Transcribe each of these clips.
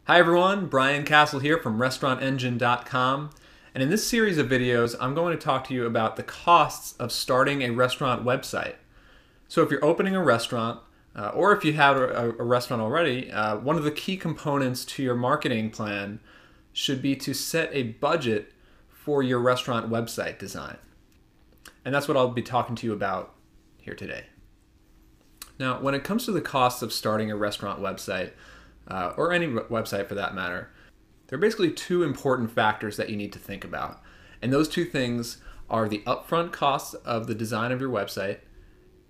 Hi everyone, Brian Castle here from restaurantengine.com, and in this series of videos I'm going to talk to you about the costs of starting a restaurant website. So if you're opening a restaurant, or if you have a restaurant already, one of the key components to your marketing plan should be to set a budget for your restaurant website design. And that's what I'll be talking to you about here today. Now, when it comes to the costs of starting a restaurant website, or any website for that matter, there are basically two important factors that you need to think about. And those two things are the upfront costs of the design of your website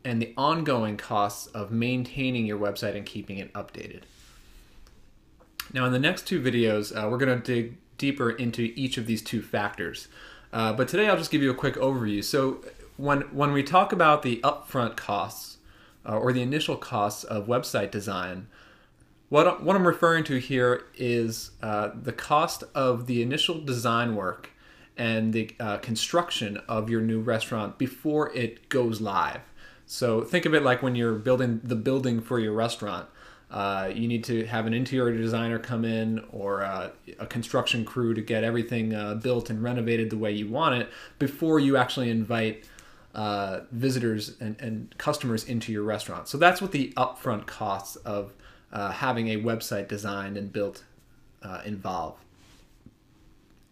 and the ongoing costs of maintaining your website and keeping it updated. Now in the next two videos, we're going to dig deeper into each of these two factors. But today I'll just give you a quick overview. So when we talk about the upfront costs, or the initial costs of website design, what I'm referring to here is the cost of the initial design work and the construction of your new restaurant before it goes live. So think of it like when you're building the building for your restaurant. You need to have an interior designer come in, or a construction crew to get everything built and renovated the way you want it before you actually invite visitors and customers into your restaurant. So that's what the upfront costs of having a website designed and built involve.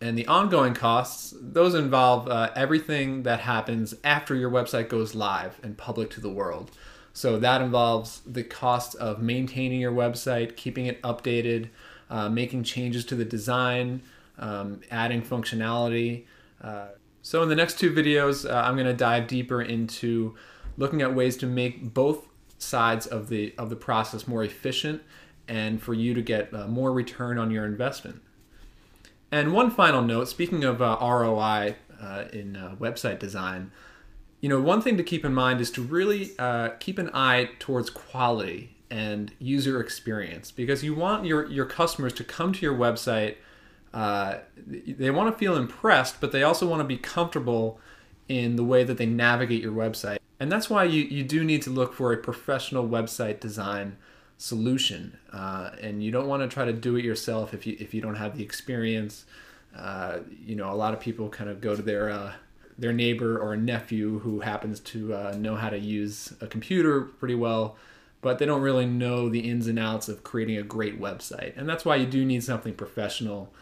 And the ongoing costs, those involve everything that happens after your website goes live and public to the world. So that involves the cost of maintaining your website, keeping it updated, making changes to the design, adding functionality. So in the next two videos, I'm going to dive deeper into looking at ways to make both sides of the process more efficient and for you to get more return on your investment. And one final note, speaking of ROI in website design, one thing to keep in mind is to really keep an eye towards quality and user experience, because you want your customers to come to your website. They want to feel impressed, but they also want to be comfortable in the way that they navigate your website. And that's why you do need to look for a professional website design solution. And you don't want to try to do it yourself if you don't have the experience. A lot of people kind of go to their neighbor or a nephew who happens to know how to use a computer pretty well, but they don't really know the ins and outs of creating a great website. And that's why you do need something professional.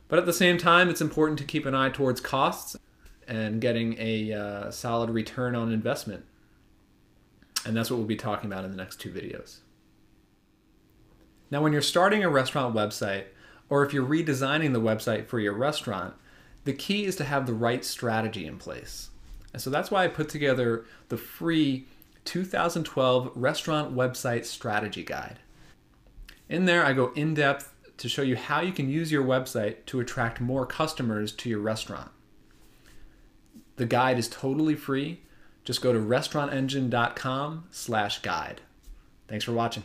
But at the same time, it's important to keep an eye towards costs and getting a solid return on investment. And that's what we'll be talking about in the next two videos. Now, when you're starting a restaurant website, or if you're redesigning the website for your restaurant, the key is to have the right strategy in place. And so that's why I put together the free 2012 Restaurant Website Strategy Guide. In there, I go in depth to show you how you can use your website to attract more customers to your restaurant. The guide is totally free. Just go to restaurantengine.com/guide. Thanks for watching.